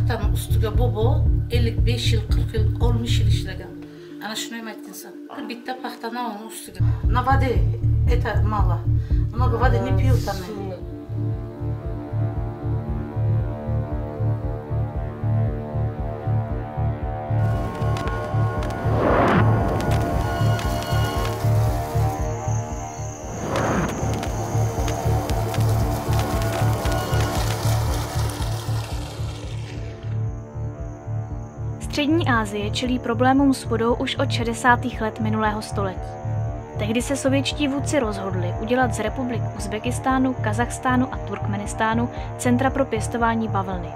paxtanın üstüge bobo 55 yıl 40 yıl olmuş yıl işlegen. Ana şunu emettinsen. Bitti paxtana onun üstüge. Na vade eta mala. Ona vade ne piyor tamam. Střední Asie čelí problémům s vodou už od 60. let minulého století. Tehdy se sovětští vůdci rozhodli udělat z republik Uzbekistánu, Kazachstánu a Turkmenistánu centra pro pěstování bavlny.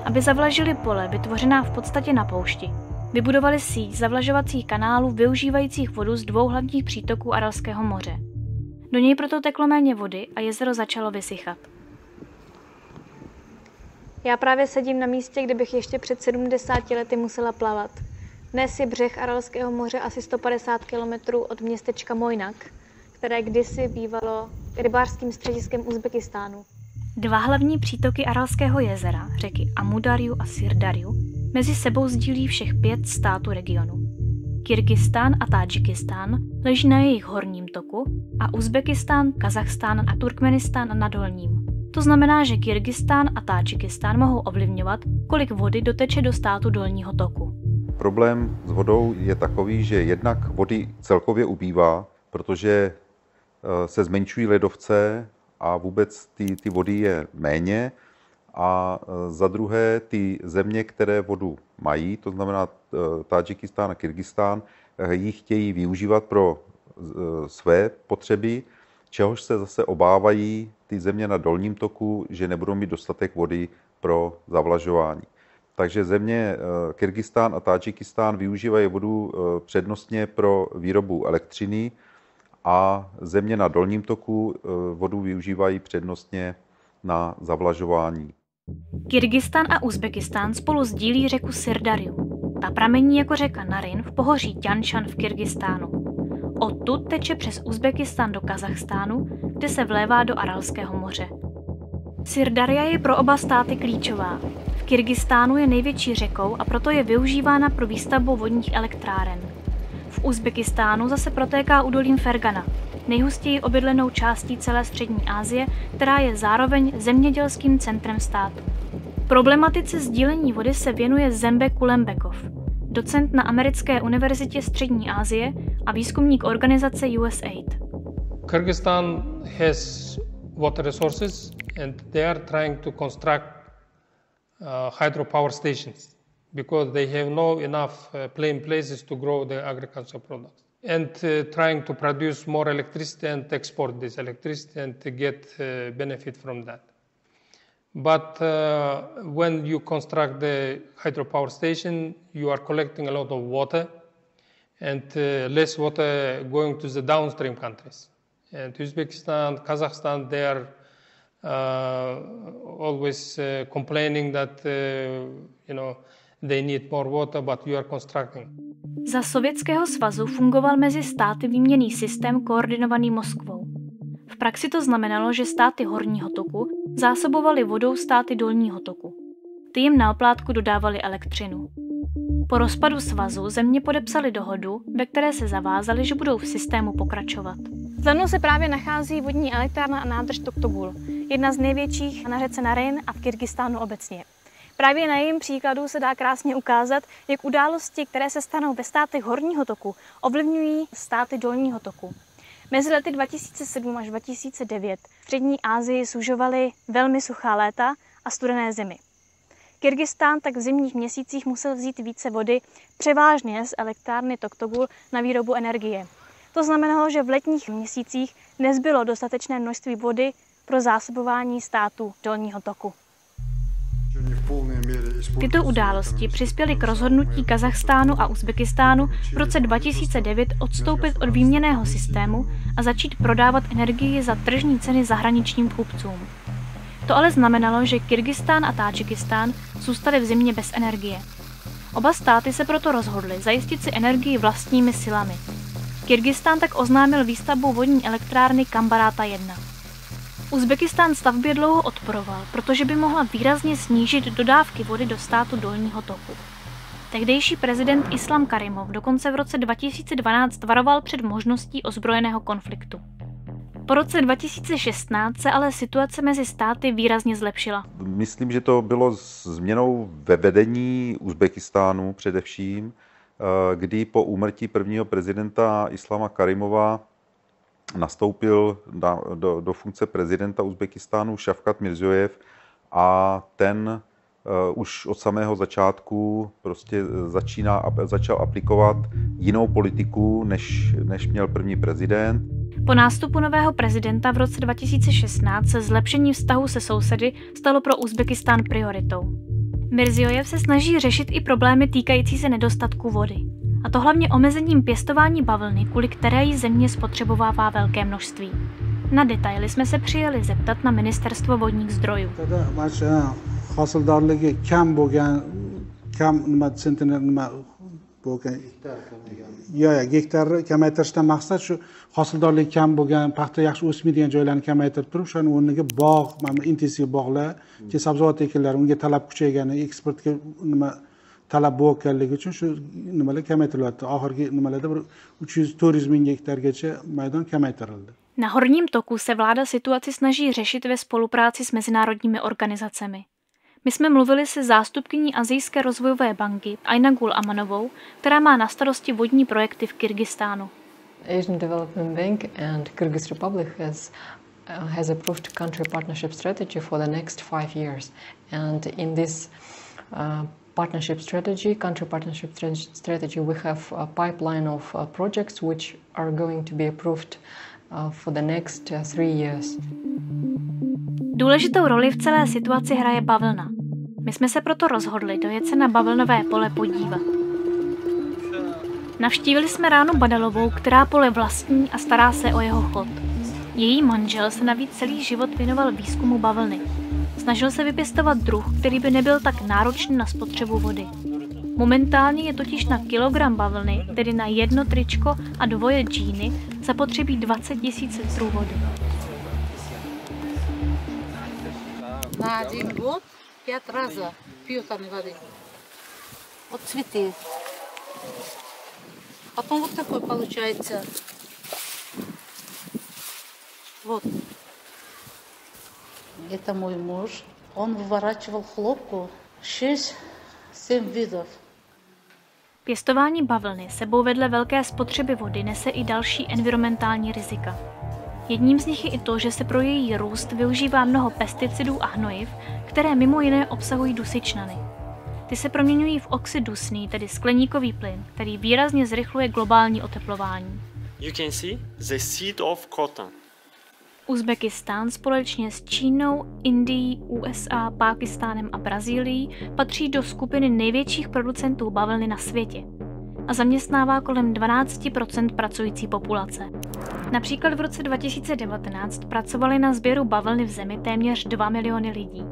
Aby zavlažili pole vytvořená v podstatě na poušti, vybudovali síť zavlažovacích kanálů využívajících vodu z dvou hlavních přítoků Aralského moře. Do něj proto teklo méně vody a jezero začalo vysychat. Já právě sedím na místě, kde bych ještě před 70 lety musela plavat. Dnes je břeh Aralského moře asi 150 km od městečka Mojnak, které kdysi bývalo rybářským střediskem Uzbekistánu. Dva hlavní přítoky Aralského jezera, řeky Amudarju a Sirdarju, mezi sebou sdílí všech 5 států regionu. Kyrgyzstán a Tádžikistán leží na jejich horním toku a Uzbekistán, Kazachstán a Turkmenistán na dolním. To znamená, že Kyrgyzstán a Tádžikistán mohou ovlivňovat, kolik vody doteče do státu dolního toku. Problém s vodou je takový, že jednak vody celkově ubývá, protože se zmenšují ledovce a vůbec ty vody je méně. A za druhé ty země, které vodu mají, to znamená Tádžikistán a Kyrgyzstán, ji chtějí využívat pro své potřeby, čehož se zase obávají ty země na dolním toku, že nebudou mít dostatek vody pro zavlažování. Takže země Kyrgyzstán a Tádžikistán využívají vodu přednostně pro výrobu elektřiny a země na dolním toku vodu využívají přednostně na zavlažování. Kyrgyzstán a Uzbekistán spolu sdílí řeku Sirdarju. Ta pramení jako řeka Narin v pohoří Ťanšan v Kyrgyzstánu. Odtud teče přes Uzbekistán do Kazachstánu, kde se vlévá do Aralského moře. Sirdarja je pro oba státy klíčová. V Kyrgyzstánu je největší řekou a proto je využívána pro výstavbu vodních elektráren. V Uzbekistánu zase protéká údolím Fergana, nejhustěji obydlenou částí celé střední Asie, která je zároveň zemědělským centrem státu. Problematice sdílení vody se věnuje Zembe Kulembekov, docent na Americké univerzitě Střední Asie a výzkumník organizace USAID. Kyrgyzstan has water resources and they are trying to construct hydropower stations because they have no enough plain places to grow their agricultural products. And trying to produce more electricity and export this electricity and to get benefit from that. But when you construct the hydropower station, you are collecting a lot of water and less water going to the downstream countries. And Uzbekistan, Kazakhstan, they are always complaining that they need more water, but you are constructing. Za Sovětského svazu fungoval mezi státy výměnný systém koordinovaný Moskvou. V praxi to znamenalo, že státy horního toku zásobovaly vodou státy dolního toku. Ty jim na oplátku dodávali elektřinu. Po rozpadu svazu země podepsaly dohodu, ve které se zavázaly, že budou v systému pokračovat. V Lenu se právě nachází vodní elektrárna a nádrž Toktogul, jedna z největších na řece Narin a v Kyrgyzstánu obecně. Právě na jejím příkladu se dá krásně ukázat, jak události, které se stanou ve státech horního toku, ovlivňují státy dolního toku. Mezi lety 2007 až 2009 v střední Asii sužovaly velmi suchá léta a studené zimy. Kyrgyzstán tak v zimních měsících musel vzít více vody, převážně z elektrárny Toktogul na výrobu energie. To znamenalo, že v letních měsících nezbylo dostatečné množství vody pro zásobování států dolního toku. Tyto události přispěly k rozhodnutí Kazachstánu a Uzbekistánu v roce 2009 odstoupit od výměnného systému a začít prodávat energii za tržní ceny zahraničním kupcům. To ale znamenalo, že Kyrgyzstán a Tádžikistán zůstaly v zimě bez energie. Oba státy se proto rozhodly zajistit si energii vlastními silami. Kyrgyzstán tak oznámil výstavbu vodní elektrárny Kambaráta 1. Uzbekistán stavbě dlouho odporoval, protože by mohla výrazně snížit dodávky vody do státu dolního toku. Tehdejší prezident Islam Karimov dokonce v roce 2012 varoval před možností ozbrojeného konfliktu. Po roce 2016 se ale situace mezi státy výrazně zlepšila. Myslím, že to bylo změnou ve vedení Uzbekistánu především, kdy po úmrtí prvního prezidenta Islama Karimova nastoupil do funkce prezidenta Uzbekistánu Šavkat Mirzijojev a ten už od samého začátku prostě začal aplikovat jinou politiku, než měl první prezident. Po nástupu nového prezidenta v roce 2016 se zlepšení vztahu se sousedy stalo pro Uzbekistán prioritou. Mirzijojev se snaží řešit i problémy týkající se nedostatku vody. A to hlavně omezením pěstování bavlny, kvůli které jí země spotřebovává velké množství. Na detaily jsme se přijeli zeptat na Ministerstvo vodních zdrojů. gektar kamaytirishdan maqsad shu hosildorlik kam bo'lgan, paxta yaxshi o'smaydigan joylarni kamaytirib turib, o'shani o'rniga bog', mana intensiv bog'lar, sabzavot ekinlari, unga talab kuchaygani, eksportga talab bo'layotganligi uchun shu nimalar kamaytirilyapti. Oxirgi nimalarda bir 300-400 ming gektargacha maydon kamaytirildi. Na horním toku se vláda situaci snaží řešit ve spolupráci s mezinárodními organizacemi. My jsme mluvili se zástupkyní Asijské rozvojové banky Ainagul Amanovou, která má na starosti vodní projekty v Kyrgyzstánu. Asian Development Bank and Kyrgyz Republic has approved country partnership strategy for the next 5 years. And in this country partnership strategy, we have a pipeline of projects which are going to be approved for the next 3 years. Důležitou roli v celé situaci hraje bavlna. My jsme se proto rozhodli dojet se na bavlnové pole podívat. Navštívili jsme Ránu Badalovou, která pole vlastní a stará se o jeho chod. Její manžel se navíc celý život věnoval výzkumu bavlny. Snažil se vypěstovat druh, který by nebyl tak náročný na spotřebu vody. Momentálně je totiž na kilogram bavlny, tedy na jedno tričko a dvoje džíny, zapotřebí 20 000 litrů vody. На один год 5 раза пьют они воды. Вот цветы. Потом вот такой получается. Вот. Это мой муж. Он выворачивал хлопку 6-7 видов. Pěstování bavlny sebou vedle velké spotřeby vody nese i další environmentální rizika. Jedním z nich je i to, že se pro její růst využívá mnoho pesticidů a hnojiv, které mimo jiné obsahují dusičnany. Ty se proměňují v oxid dusný, tedy skleníkový plyn, který výrazně zrychluje globální oteplování. You can see the seed of cotton. Uzbekistán společně s Čínou, Indií, USA, Pákistánem a Brazílií patří do skupiny největších producentů bavlny na světě a zaměstnává kolem 12% pracující populace. Například v roce 2019 pracovali na sběru bavlny v zemi téměř 2 miliony lidí.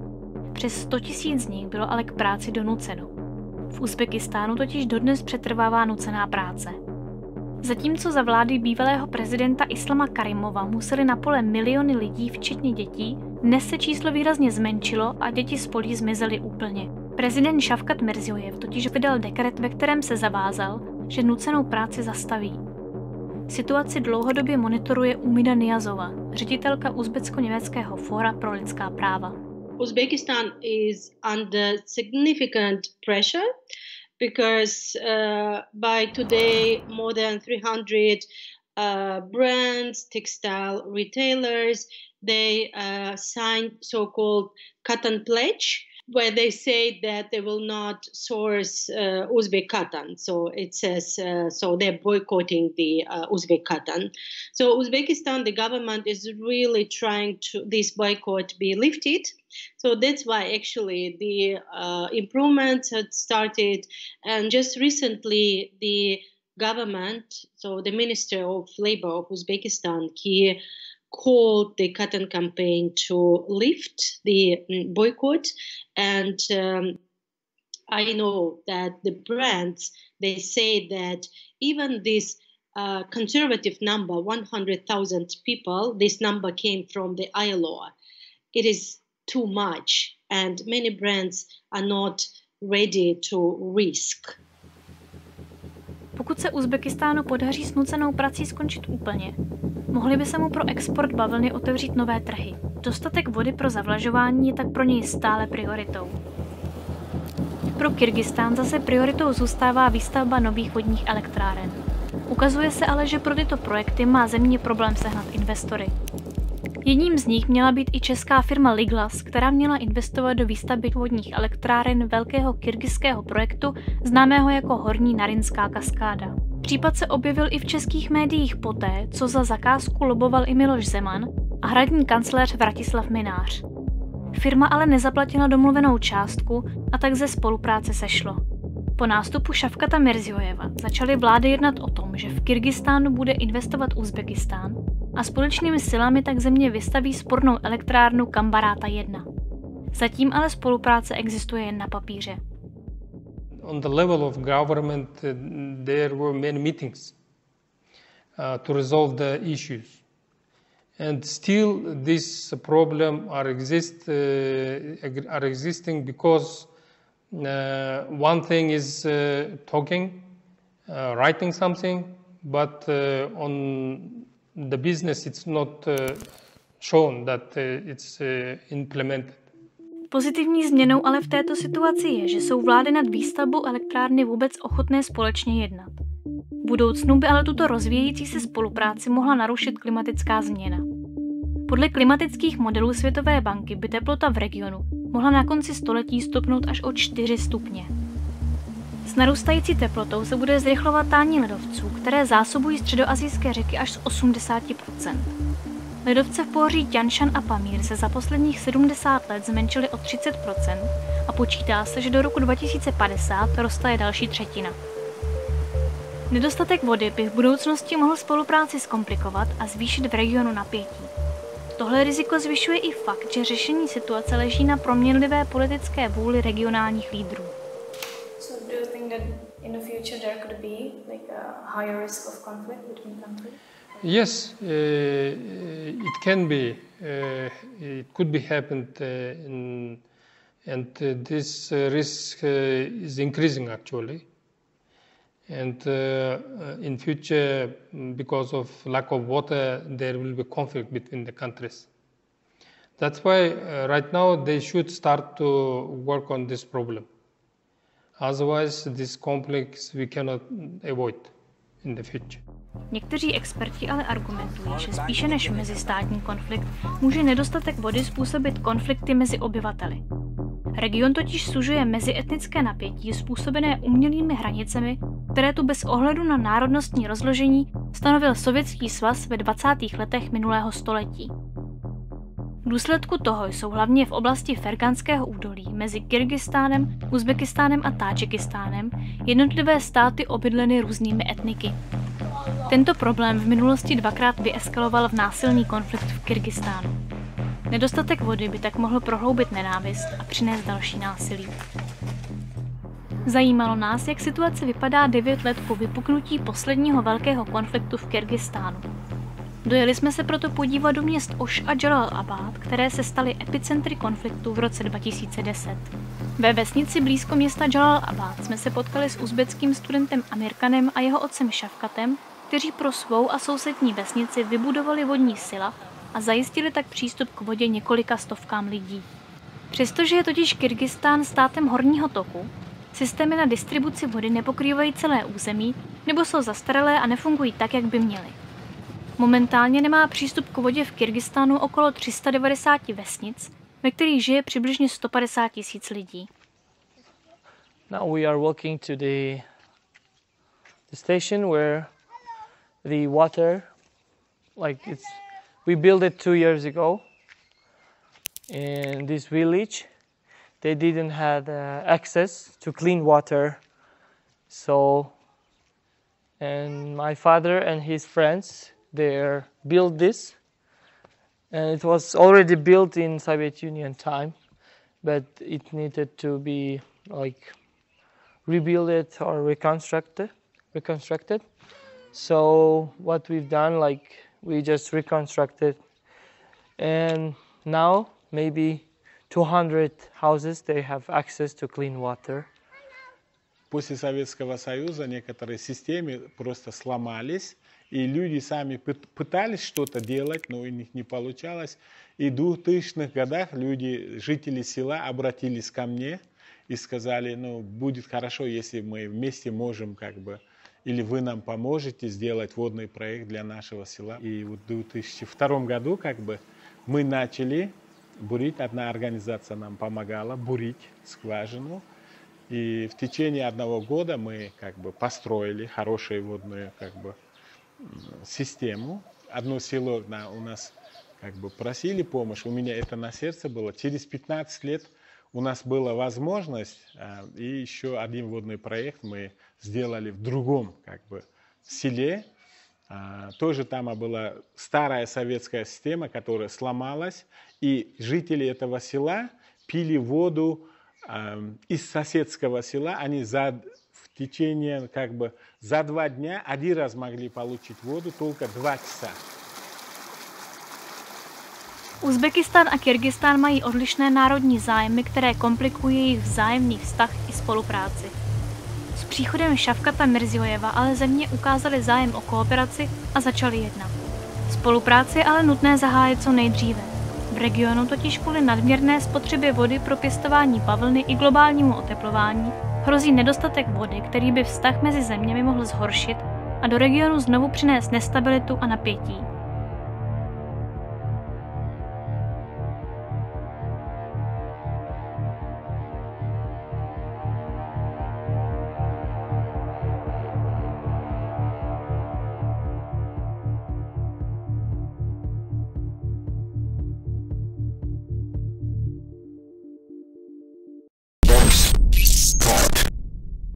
Přes 100 000 z nich bylo ale k práci donuceno. V Uzbekistánu totiž dodnes přetrvává nucená práce. Zatímco za vlády bývalého prezidenta Islama Karimova museli na pole miliony lidí, včetně dětí, dnes se číslo výrazně zmenšilo a děti z polí zmizely úplně. Prezident Šavkat Mirzijojev totiž vydal dekret, ve kterém se zavázal, že nucenou práci zastaví. Situaci dlouhodobě monitoruje Umida Niyazova, ředitelka Uzbecko-německého fóra pro lidská práva. Uzbekistan is under significant pressure because by today more than 300 brands, textile retailers, they signed so-called cotton pledge, where they say that they will not source Uzbek cotton. So it says, so they're boycotting the Uzbek cotton. So Uzbekistan, the government is really trying to this boycott be lifted. So that's why actually the improvements had started. And just recently the government, so the Minister of Labor of Uzbekistan, he called the cotton campaign to lift the boycott. And I know that the brands, they say that even this conservative number, 100,000 people. This number came from the ILO. It is too much, and many brands are not ready to risk. Pokud se Uzbekistánu podaří s nucenou prací skončit úplně, mohly by se mu pro export bavlny otevřít nové trhy. Dostatek vody pro zavlažování je tak pro něj stále prioritou. Pro Kyrgyzstán zase prioritou zůstává výstavba nových vodních elektráren. Ukazuje se ale, že pro tyto projekty má země problém sehnat investory. Jedním z nich měla být i česká firma Liglas, která měla investovat do výstavby vodních elektráren velkého kyrgyzského projektu známého jako Horní Narinská kaskáda. Případ se objevil i v českých médiích poté, co za zakázku loboval i Miloš Zeman a hradní kancléř Vratislav Mynář. Firma ale nezaplatila domluvenou částku a tak ze spolupráce sešlo. Po nástupu Šavkata Mirziojeva začaly vlády jednat o tom, že v Kyrgyzstánu bude investovat Uzbekistán a společnými silami tak země vystaví spornou elektrárnu Kambaráta 1. Zatím ale spolupráce existuje jen na papíře. On the level of government, there were many meetings to resolve the issues. And still this problem are existing because one thing is talking, writing something, but on the business it's not shown that it's implemented. Pozitivní změnou ale v této situaci je, že jsou vlády nad výstavbou elektrárny vůbec ochotné společně jednat. V budoucnu by ale tuto rozvíjející se spolupráci mohla narušit klimatická změna. Podle klimatických modelů Světové banky by teplota v regionu mohla na konci století stupnout až o 4 stupně. S narůstající teplotou se bude zrychlovat tání ledovců, které zásobují středoasijské řeky až z 80%. Ledovce v pohoří Tianshan a Pamír se za posledních 70 let zmenšily o 30% a počítá se, že do roku 2050 roztaje další třetina. Nedostatek vody by v budoucnosti mohl spolupráci zkomplikovat a zvýšit v regionu napětí. Tohle riziko zvyšuje i fakt, že řešení situace leží na proměnlivé politické vůli regionálních lídrů. So do you think that in the future there could be like a higher risk of conflict between countries? Yes, it can be. It could be happened, and this risk is increasing actually. And in future, because of lack of water, there will be conflict between the countries. That's why right now they should start to work on this problem. Otherwise, these conflicts we cannot avoid in the future. Někteří experti ale argumentují, že spíše než mezistátní konflikt může nedostatek vody způsobit konflikty mezi obyvateli. Region totiž sužuje mezietnické napětí způsobené umělými hranicemi, které tu bez ohledu na národnostní rozložení stanovil Sovětský svaz ve 20. letech minulého století. V důsledku toho jsou hlavně v oblasti Ferganského údolí mezi Kyrgyzstánem, Uzbekistánem a Tádžikistánem jednotlivé státy obydleny různými etniky. Tento problém v minulosti dvakrát vyeskaloval v násilný konflikt v Kyrgyzstánu. Nedostatek vody by tak mohl prohloubit nenávist a přinést další násilí. Zajímalo nás, jak situace vypadá 9 let po vypuknutí posledního velkého konfliktu v Kyrgyzstánu. Dojeli jsme se proto podívat do měst Oš a Jalalabad, které se staly epicentry konfliktu v roce 2010. Ve vesnici blízko města Jalalabad jsme se potkali s uzbeckým studentem Amirkanem a jeho otcem Šavkatem, kteří pro svou a sousední vesnici vybudovali vodní sila a zajistili tak přístup k vodě několika stovkám lidí. Přestože je totiž Kyrgyzstán státem horního toku, systémy na distribuci vody nepokrývají celé území nebo jsou zastaralé a nefungují tak, jak by měly. Momentálně nemá přístup k vodě v Kyrgyzstánu okolo 390 vesnic, ve kterých žije přibližně 150 000 lidí. Now we are walking to the station where the water, we built it 2 years ago in this village. They didn't have access to clean water, and my father and his friends, they built this, and it was already built in Soviet Union time, but it needed to be rebuilt or reconstructed. So what we've done, like we just reconstructed, and now maybe 200 houses, they have access to clean water. После Советского Союза некоторые системы просто сломались, и люди сами пытались что-то делать, но у них не получалось. И в 2000-х годах жители села обратились ко мне и сказали, ну, будет хорошо, если мы вместе можем, как бы, или вы нам поможете сделать водный проект для нашего села. И вот в 2002 году, как бы, мы начали бурить, одна организация нам помогала бурить скважину. И в течение 1 года мы как бы построили хорошую водную как бы систему. Одно село у нас как бы просили помощь, у меня это на сердце было. Через 15 лет у нас была возможность, и еще один водный проект мы сделали в другом как бы селе. Тоже там была старая советская система, которая сломалась, и жители этого села пили воду из соседского села. Они в течение как бы за 2 дня 1 раз могли получить воду, только 2 часа. Uzbekistán a Kyrgyzstán mají odlišné národní zájmy, které komplikují jejich vzájemný vztah i spolupráci. S příchodem Šavkata Mirziojeva ale země ukázaly zájem o kooperaci a začaly jednat. Spolupráci je ale nutné zahájit co nejdříve. V regionu totiž kvůli nadměrné spotřebě vody pro pěstování bavlny i globálnímu oteplování hrozí nedostatek vody, který by vztah mezi zeměmi mohl zhoršit a do regionu znovu přinést nestabilitu a napětí.